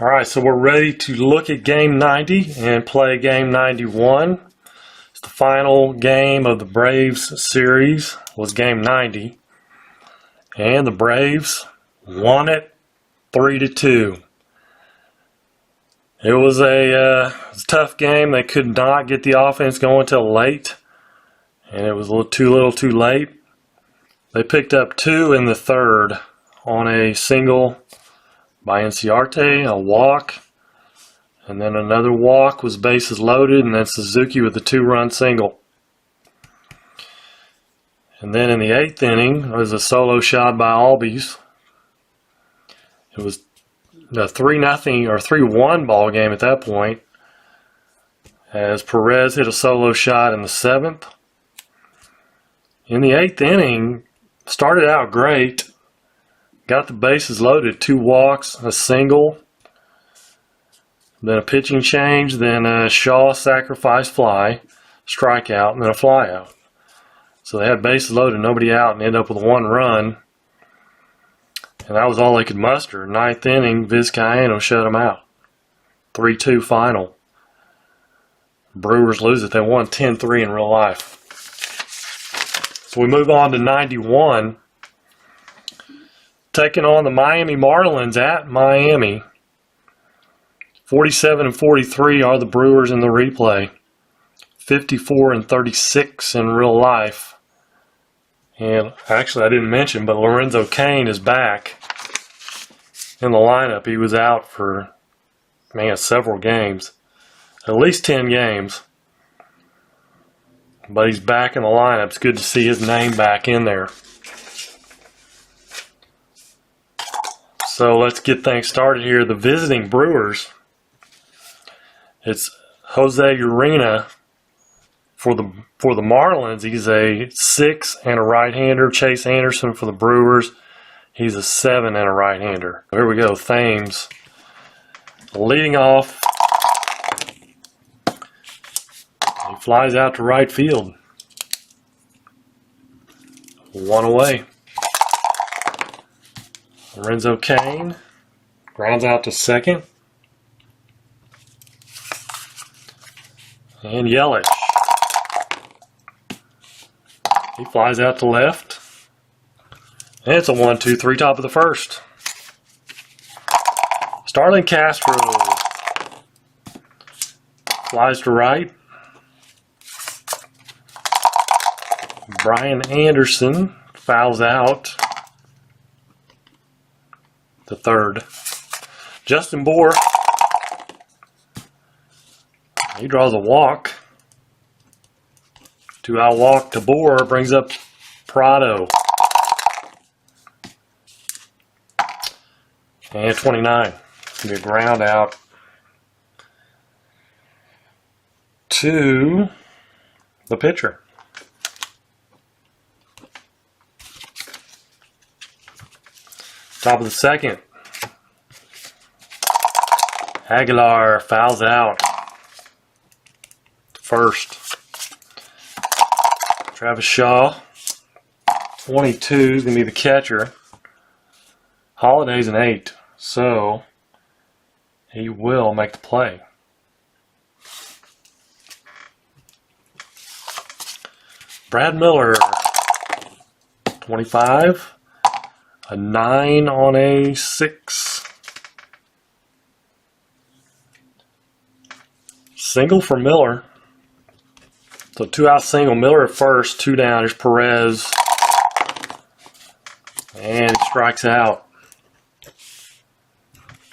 Alright, so we're ready to look at game 90 and play game 91. It's the final game of the Braves series, was game 90. And the Braves won it 3-2. It was a tough game. They could not get the offense going till late. And it was a little too late. They picked up 2 in the third on a single by Inciarte, a walk, and then another walk was bases loaded, and then Suzuki with a 2-run single. And then in the 8th inning, there was a solo shot by Albies. It was a 3-0 or 3-1 ball game at that point, as Perez hit a solo shot in the 7th. In the 8th inning, started out great. Got the bases loaded, 2 walks, a single, then a pitching change, then a Shaw sacrifice fly, strikeout, and then a flyout. So they had bases loaded, nobody out, and ended up with 1 run. And that was all they could muster. 9th inning, Vizcaíno shut them out. 3-2 final. Brewers lose it. They won 10-3 in real life. So we move on to 91. Taking on the Miami Marlins at Miami. 47-43 are the Brewers in the replay. 54-36 in real life. And actually I didn't mention, but Lorenzo Cain is back in the lineup. He was out for, several games. At least 10 games. But he's back in the lineup. It's good to see his name back in there. So let's get things started here. The visiting Brewers, it's Jose Urena for the Marlins. He's a 6 and a right-hander. Chase Anderson for the Brewers, he's a 7 and a right-hander. Here we go. Thames leading off. He flies out to right field. 1 away. Lorenzo Cain grounds out to second. And Yelich. He flies out to left. And it's a 1-2-3 top of the first. Starlin Castro flies to right. Brian Anderson fouls out the third. Justin Bour, he draws a walk. 2-out walk to Bour brings up Prado. And 29. It's going to be a ground out to the pitcher. Top of the second. Aguilar fouls out. First. Travis Shaw, 22, is going to be the catcher. Holiday's an 8, so he will make the play. Brad Miller, 25. A 9 on a 6. Single for Miller. So 2-out single. Miller at first. 2 down. There's Perez. And he strikes out.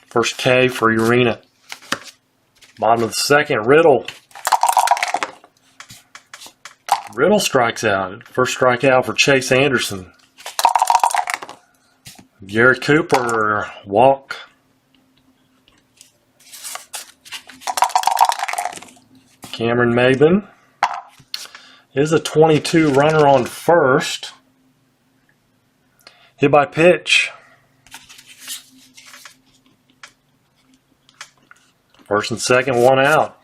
First K for Urena. Bottom of the second. Riddle. Riddle strikes out. First strikeout for Chase Anderson. Garrett Cooper, walk. Cameron Maben is a 22 runner on first. Hit by pitch. First and second, 1 out.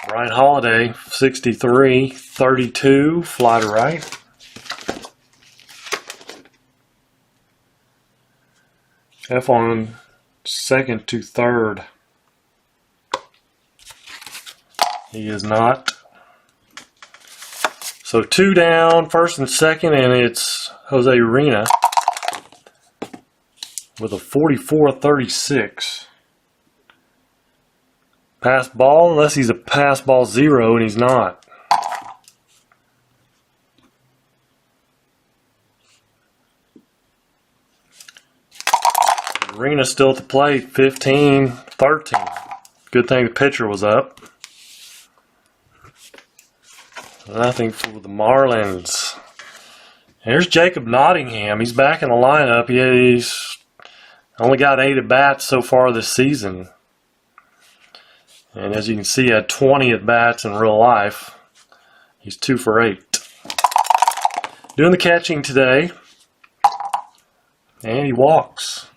Brian Holiday, 63, 32, fly to right. F on second to third. He is not. So 2 down, first and second, and it's Jose Urena with a 44-36. Pass ball, unless he's a pass ball 0, and he's not. Urena still at the plate, 15-13. Good thing the pitcher was up. Nothing for the Marlins. Here's Jacob Nottingham. He's back in the lineup. He's only got 8 at-bats so far this season. And as you can see, he had 20 at-bats in real life. He's 2 for 8. Doing the catching today. And he walks.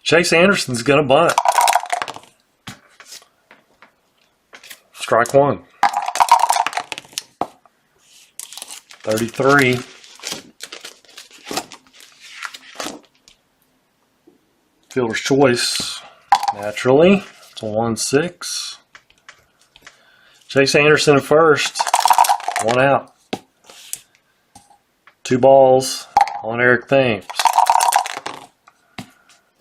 Chase Anderson's going to bunt. Strike 1. 33. Fielder's choice. Naturally. It's a 1-6. Chase Anderson at first. 1 out. 2 balls on Eric Thames.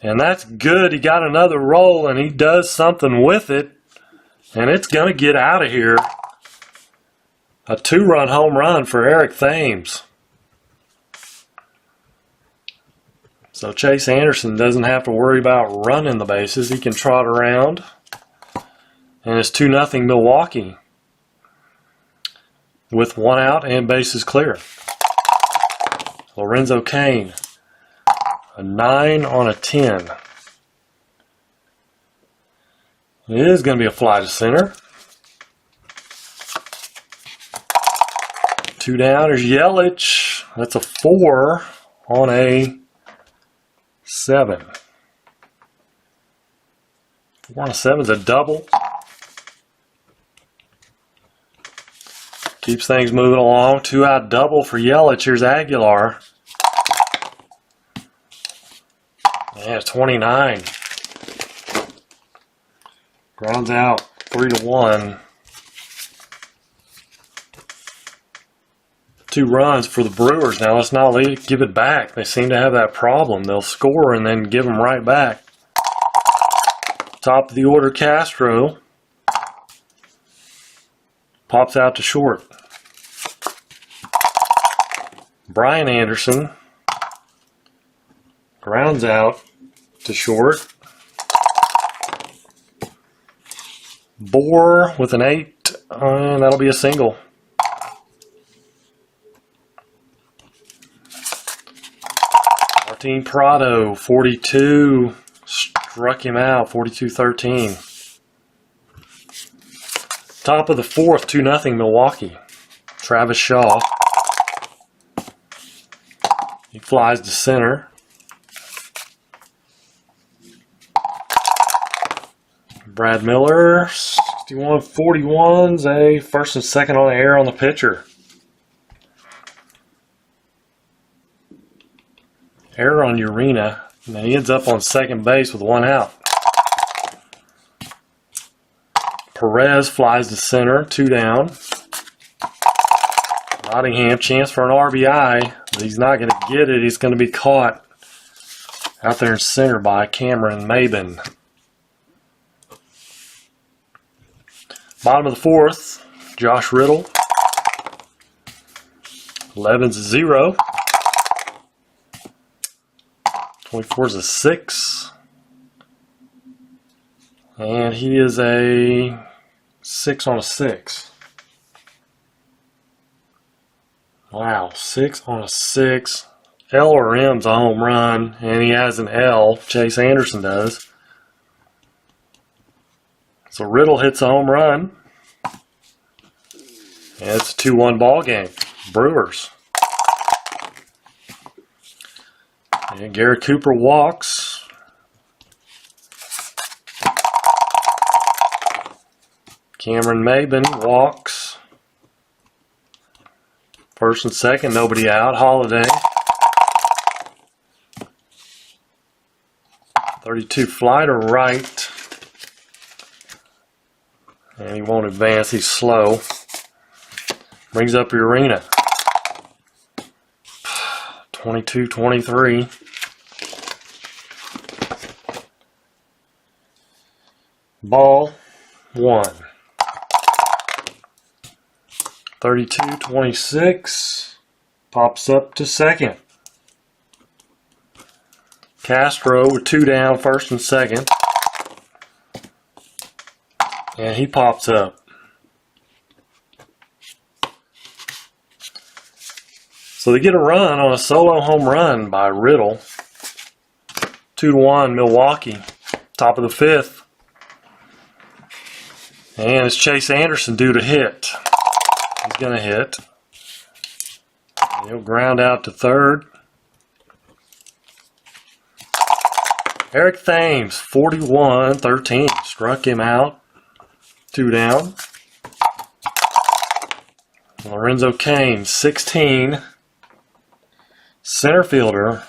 And that's good. He got another roll and he does something with it. And it's going to get out of here. A 2-run home run for Eric Thames. So Chase Anderson doesn't have to worry about running the bases. He can trot around. And it's 2-0 Milwaukee. With 1 out and bases clear. Lorenzo Cain. A 9 on a 10. It is going to be a fly to center. 2 down. There's Yelich. That's a 4 on a 7. 4 on a 7 is a double. Keeps things moving along. 2-out double for Yelich. Here's Aguilar. Yeah, 29. Grounds out 3-1. 2 runs for the Brewers. Now let's not give it back. They seem to have that problem. They'll score and then give them right back. Top of the order, Castro. Pops out to short. Brian Anderson. Grounds out to short. Bohr with an 8, and that'll be a single. Martin Prado, 42, struck him out, 42-13. Top of the 4th, 2-0 Milwaukee. Travis Shaw. He flies to center. Brad Miller, 61-41's a first and second on the air on the pitcher. Error on Urena, and then he ends up on second base with 1 out. Perez flies to center, 2 down. Nottingham, chance for an RBI, but he's not going to get it. He's going to be caught out there in center by Cameron Maben. Bottom of the 4th, Josh Riddle. 11's a 0. 24's a 6. And he is a 6 on a 6. Wow, 6 on a 6. L or M's a home run, and he has an L. Chase Anderson does. So Riddle hits a home run. And it's a 2-1 ball game. Brewers. And Garrett Cooper walks. Cameron Maben walks. First and second, nobody out. Holiday. 32 fly to right. And he won't advance, he's slow. Brings up Urena. 22-23. Ball 1. 32-26. Pops up to second. Castro with 2 down, first and second. And he pops up. So they get a run on a solo home run by Riddle. 2-1 Milwaukee. Top of the 5th. And it's Chase Anderson due to hit. He's going to hit. He'll ground out to third. Eric Thames, 41-13. Struck him out. 2 down. Lorenzo Cain, 16. Center fielder.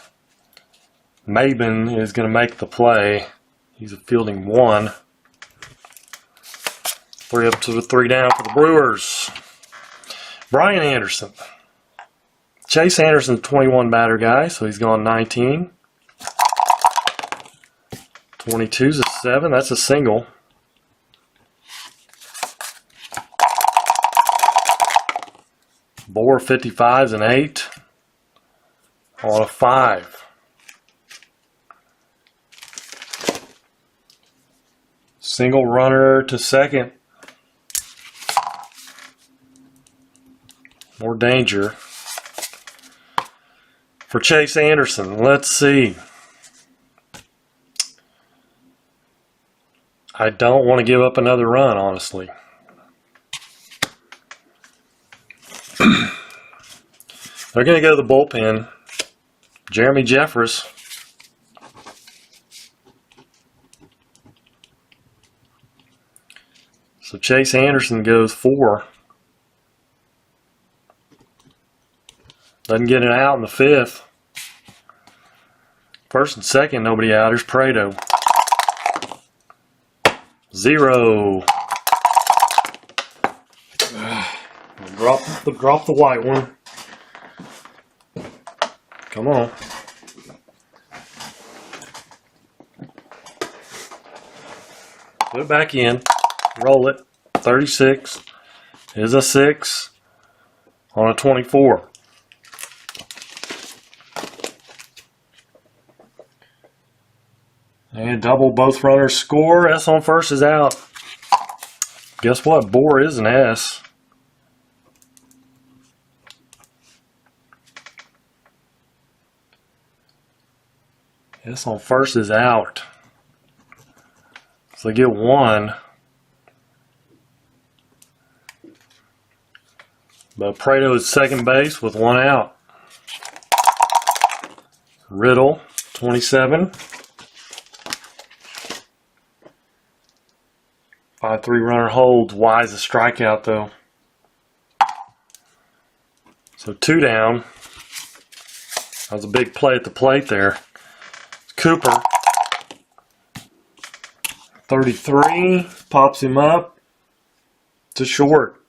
Maben is going to make the play. He's a fielding 1. 3 up to the 3 down for the Brewers. Brian Anderson. Chase Anderson, 21 batter guy, so he's gone 19. 22's a 7. That's a single. Bohr, 55's an 8. On a 5. Single runner to second. More danger for Chase Anderson. Let's see. I don't want to give up another run, honestly. They're going to go to the bullpen. Jeremy Jeffress. So Chase Anderson goes 4. Doesn't get it out in the 5th. First and second, nobody out. Here's Prado. 0. Drop the white one. Come on. Put it back in. Roll it. 36 is a 6 on a 24. And double, both runners score. S on first is out. Guess what? Bohr is an S. S on first is out. So they get 1. But Prado is second base with 1 out. Riddle, 27. 5-3 runner holds. Wise a strikeout though. So 2 down. That was a big play at the plate there. Cooper. 33. Pops him up to short.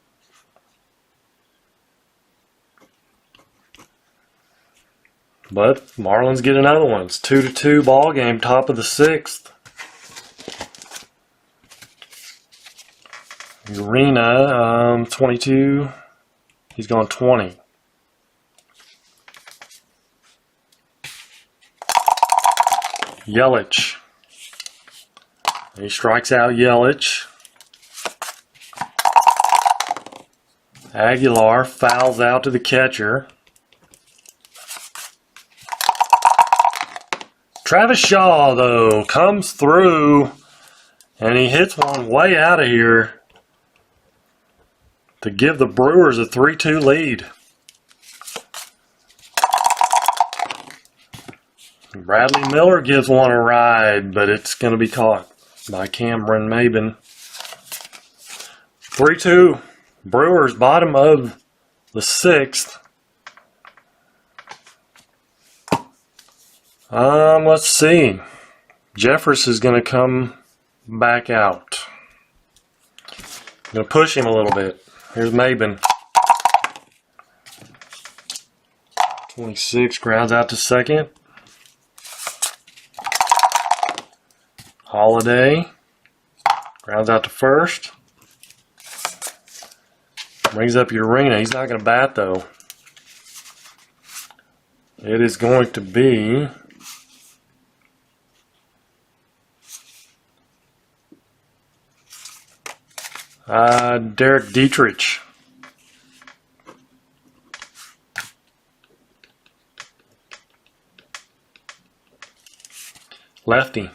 But Marlins get another one. It's 2-2 ball game, top of the 6th. Urena, 22. He's gone 20. Yelich. He strikes out Yelich. Aguilar fouls out to the catcher. Travis Shaw, though, comes through, and he hits one way out of here to give the Brewers a 3-2 lead. Bradley Miller gives one a ride, but it's going to be caught by Cameron Maben. 3-2. Brewers, bottom of the 6th. Let's see. Jeffress is going to come back out. I'm going to push him a little bit. Here's Maben. 26 grounds out to second. Holiday grounds out to first. Brings up Urena. He's not going to bat though. It is going to be Derek Dietrich. Lefty.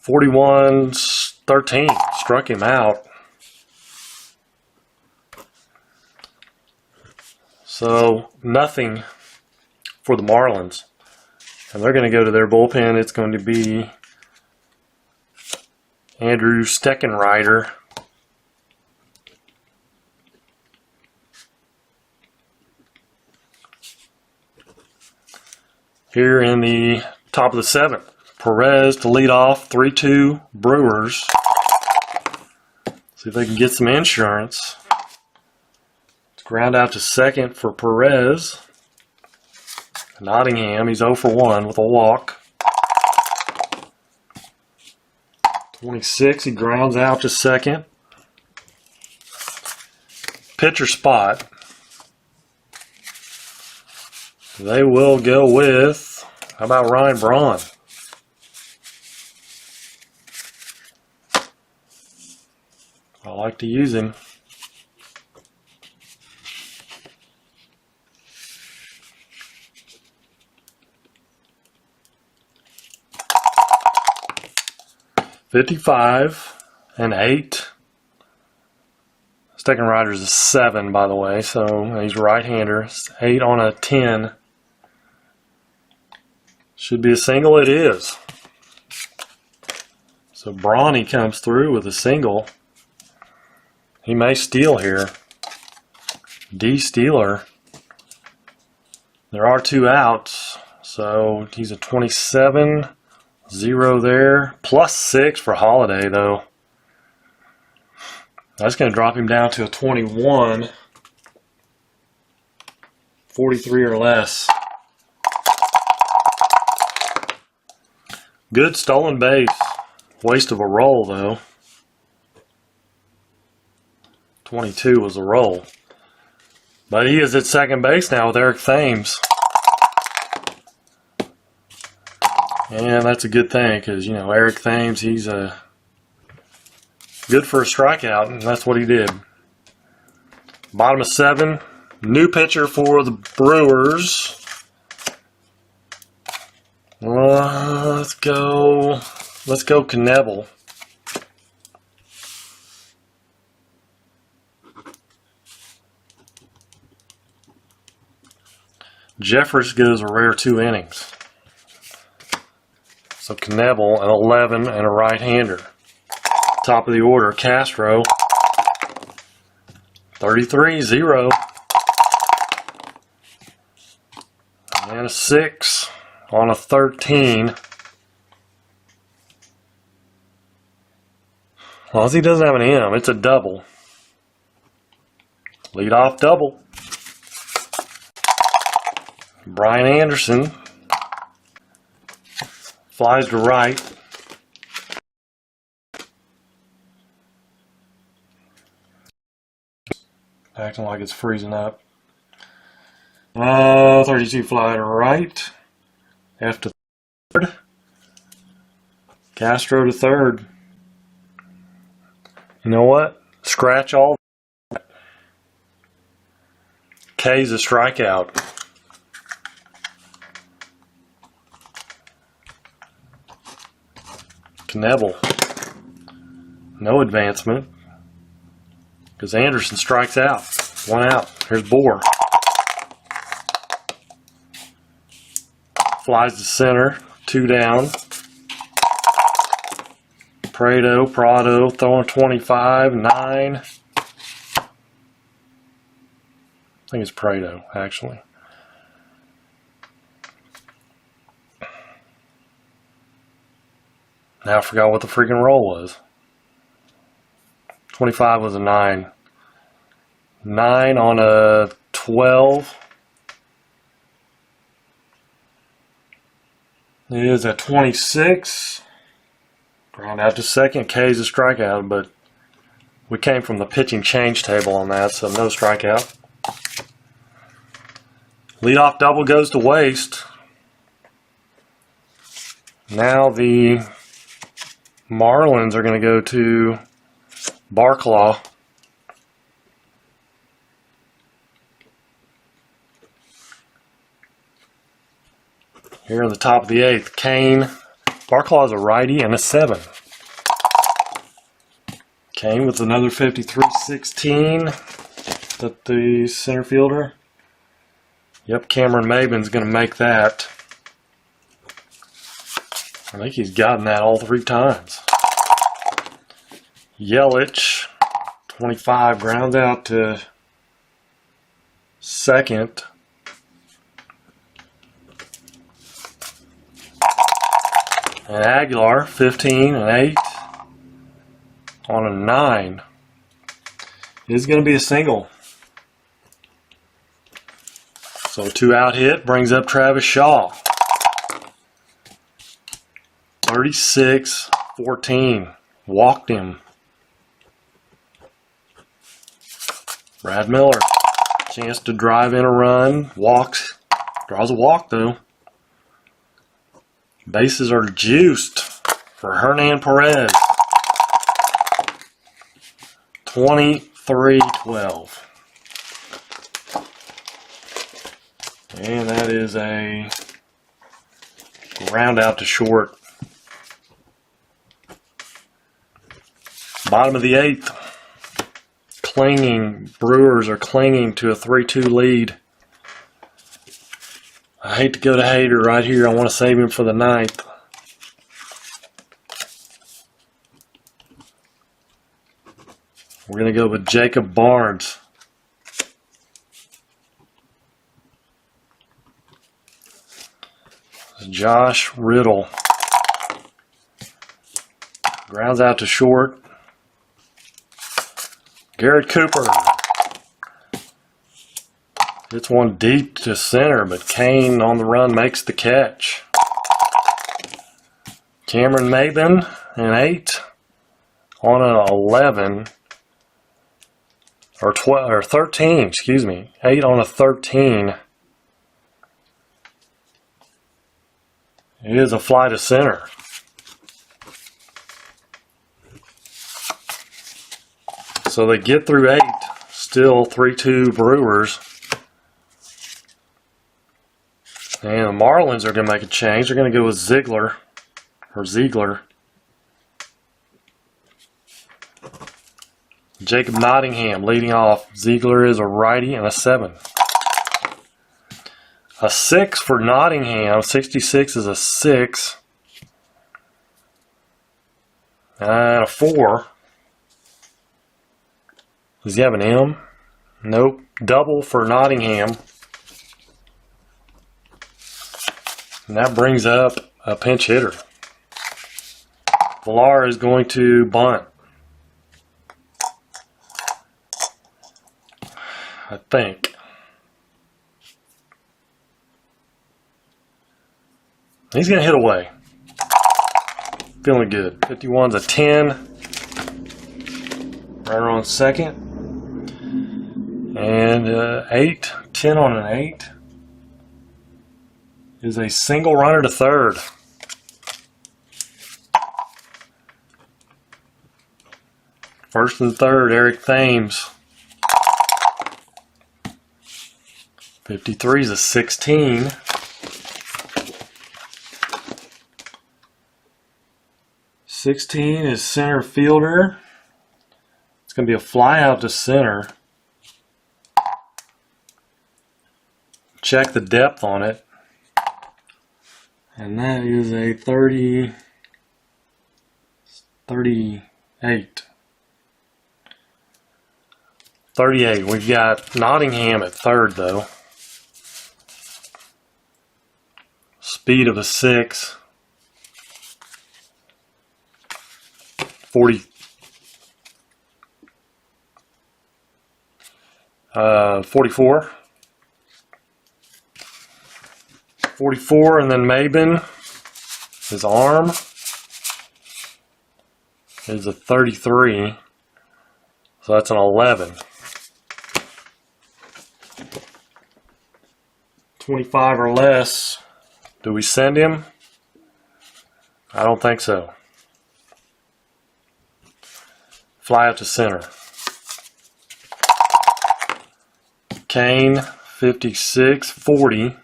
41-13. Struck him out. So, nothing for the Marlins. And they're going to go to their bullpen. It's going to be Andrew Steckenrider. Here in the top of the seventh. Perez to lead off, 3-2 Brewers. See if they can get some insurance. Ground out to second for Perez. Nottingham, he's 0 for 1 with a walk. 26, he grounds out to second. Pitcher spot. They will go with, how about Ryan Braun? I like to use him. $55-8. Steckenrider's a 7, by the way, so he's a right-hander. 8 on a 10. Should be a single. It is. So Brawny comes through with a single. He may steal here. D Steeler. There are 2 outs, so he's a 27. 0 there. +6 for Holiday, though. That's going to drop him down to a 21. 43 or less. Good stolen base. Waste of a roll, though. 22 was a roll. But he is at second base now with Eric Thames. And that's a good thing because, you know, Eric Thames, he's good for a strikeout, and that's what he did. Bottom of 7. New pitcher for the Brewers. Let's go Knebel. Jeffress goes a rare 2 innings. So Knebel, an 11 and a right-hander. Top of the order, Castro. 33-0. And a 6 on a 13. Ozzy doesn't have an M, it's a double. Leadoff double. Brian Anderson flies to right. Acting like it's freezing up. 32 fly to right. F to third. Castro to third. You know what? Scratch all. K's a strikeout. Knebel. No advancement. Because Anderson strikes out. 1 out. Here's Bohr. Flies to center. 2 down. Prado throwing 25. 9. I think it's Prado, actually. Now I forgot what the freaking roll was. 25 was a 9. 9 on a 12 is a 26. Ground out to second. K is a strikeout, but we came from the pitching change table on that, so no strikeout. Leadoff double goes to waste. Now the Marlins are going to go to Barclaw. Here in the top of the 8th, Kane. Barclaw is a righty and a 7. Kane with another 53-16. That the center fielder. Yep, Cameron Maben's going to make that. I think he's gotten that all 3 times. Yelich, 25, grounds out to second. And Aguilar, 15 and 8 on a 9. It is going to be a single. So a 2-out hit brings up Travis Shaw. 36-14. Walked him. Brad Miller. Chance to drive in a run. Walks. Draws a walk though. Bases are juiced for Hernan Perez. 23-12. And that is a ground out to short. Bottom of the 8th. Brewers are clinging to a 3-2 lead. I hate to go to Hader right here. I want to save him for the 9th. We're going to go with Jacob Barnes. Josh Riddle. Grounds out to short. Garrett Cooper. Hits one deep to center, but Kane on the run makes the catch. Cameron Maben, an 8 on an 11. Or 12 or 13, excuse me. 8 on a 13. It is a fly to center. So they get through 8. Still 3-2 Brewers. And the Marlins are going to make a change. They're going to go with Ziegler. Jacob Nottingham leading off. Ziegler is a righty and a 7. A 6 for Nottingham. 66 is a 6. And a 4. Does he have an M? Nope. Double for Nottingham. And that brings up a pinch hitter. Villar is going to bunt. I think. He's going to hit away. Feeling good. 51's a 10. Runner on second. And 8. 10 on an 8. Is a single runner to third. First and third, Eric Thames. 53 is a 16. '16 is center fielder. It's going to be a fly out to center. Check the depth on it. And that is a 38. 38. We've got Nottingham at third, though. Speed of a 6. 44. 44, and then Maben, his arm is a 33, so that's an 11. 25 or less, do we send him? I don't think so. Fly out to center. Kane, 56, 40.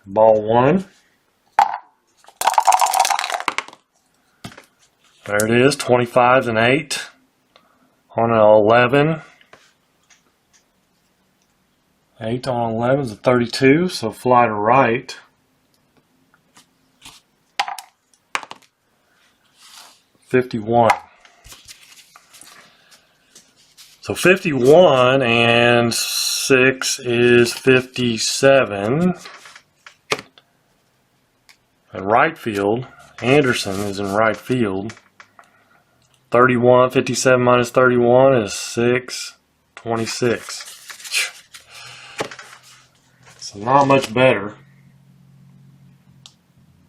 Ball 1. There it is, 25 and 8 on an 11. 8 on 11 is a 32, so fly to right. $51. So 51 and 6 is 57. In right field, Anderson is in right field. 31, 57 minus 31 is 6, 26. So not much better.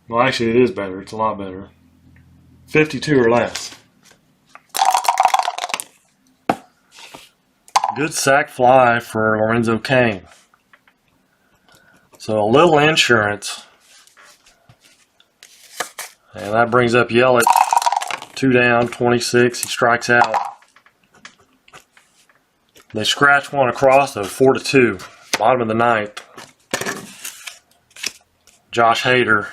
Well, actually it is better. It's a lot better. 52 or less. Good sac fly for Lorenzo Cain. So a little insurance. And that brings up Yelich. 2 down, 26. He strikes out. They scratch one across though, 4-2. Bottom of the 9th. Josh Hader.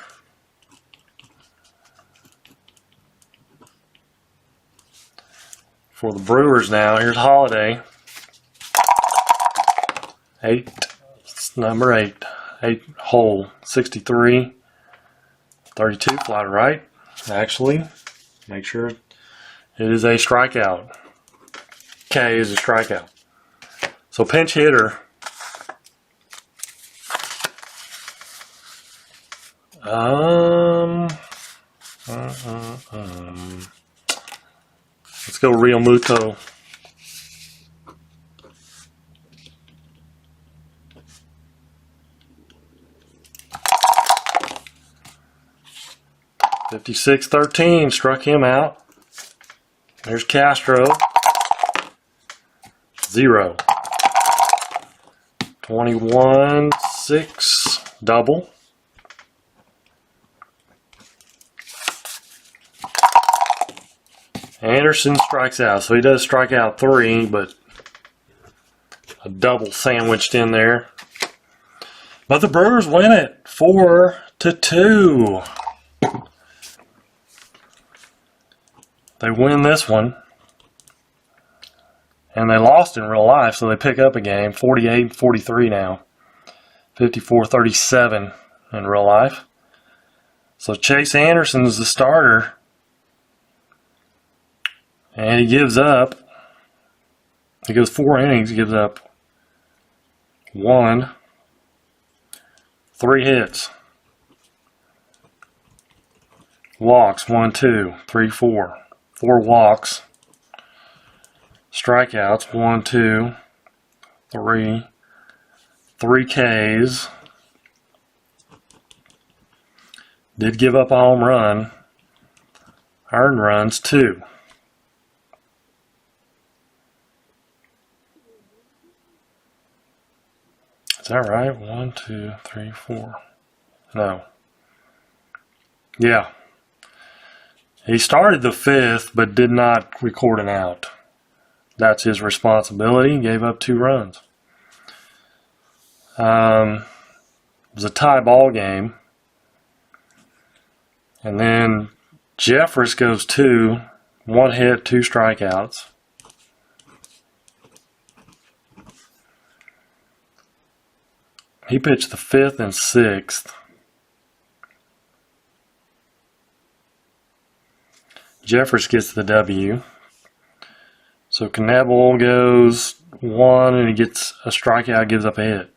For the Brewers now, here's Holiday. 8, number 8. 8 hole, 63. 32, fly to right. Actually, make sure it is a strikeout. K is a strikeout. So pinch hitter. Let's go Real Muto. $56-13, struck him out. There's Castro. 0. 21-6, double. Anderson strikes out, so he does strike out 3, but a double sandwiched in there. But the Brewers win it 4-2. They win this one. And they lost in real life, so they pick up a game. 48-43 now. 54-37 in real life. So Chase Anderson is the starter. And he gives up. He goes 4 innings. He gives up 1. 3 hits. Walks, 1, 2, 3, 4. 4 walks. Strikeouts, 1, 2, 3. 3 Ks. Did give up a home run. Earned runs, 2. Is that right? 1, 2, 3, 4. No. Yeah. He started the 5th, but did not record an out. That's his responsibility. He gave up 2 runs. It was a tie ball game. And then Jeffress goes 2. 1 hit, 2 strikeouts. He pitched the 5th and 6th. Jeffress gets the W. So Knebel goes 1 and he gets a strikeout, gives up a hit.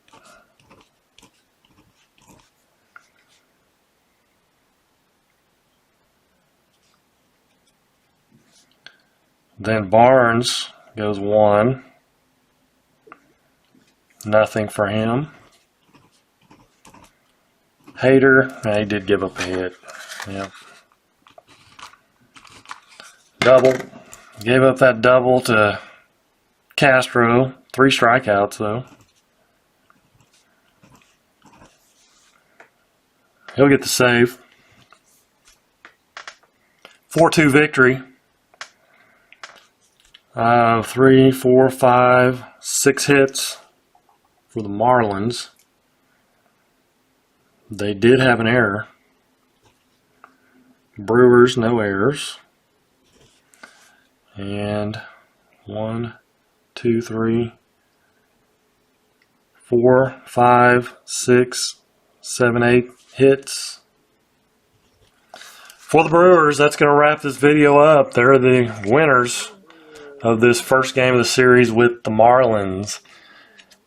Then Barnes goes 1. Nothing for him. Hader, he did give up a hit. Yeah. Double. Gave up that double to Castro. 3 strikeouts though. He'll get the save. 4-2 victory. 3, 4, 5, 6 hits for the Marlins. They did have an error. Brewers, no errors. And 1, 2, 3, 4, 5, 6, 7, 8 hits. For the Brewers, that's going to wrap this video up. They're the winners of this first game of the series with the Marlins.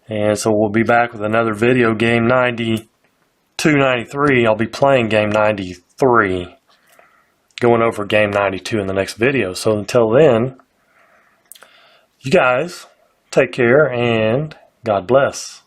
And so we'll be back with another video, game 92-93. I'll be playing game 93, going over game 92 in the next video. So until then, you guys take care and God bless.